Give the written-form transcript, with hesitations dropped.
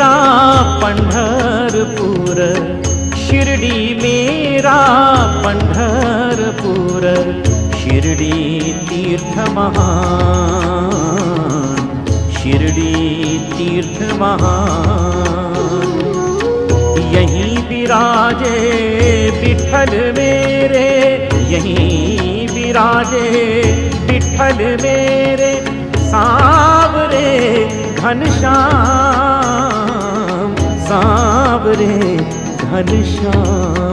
मेरा पंढरपूर, शिर्डी मेरा पंढरपूर, शिर्डी तीर्थ महान, शिर्डी तीर्थ महान। यहीं विराजे विठ्ठल मेरे, यहीं विराजे विठ्ठल मेरे, सांवरे घनश्याम, सांवरे घनश्याम।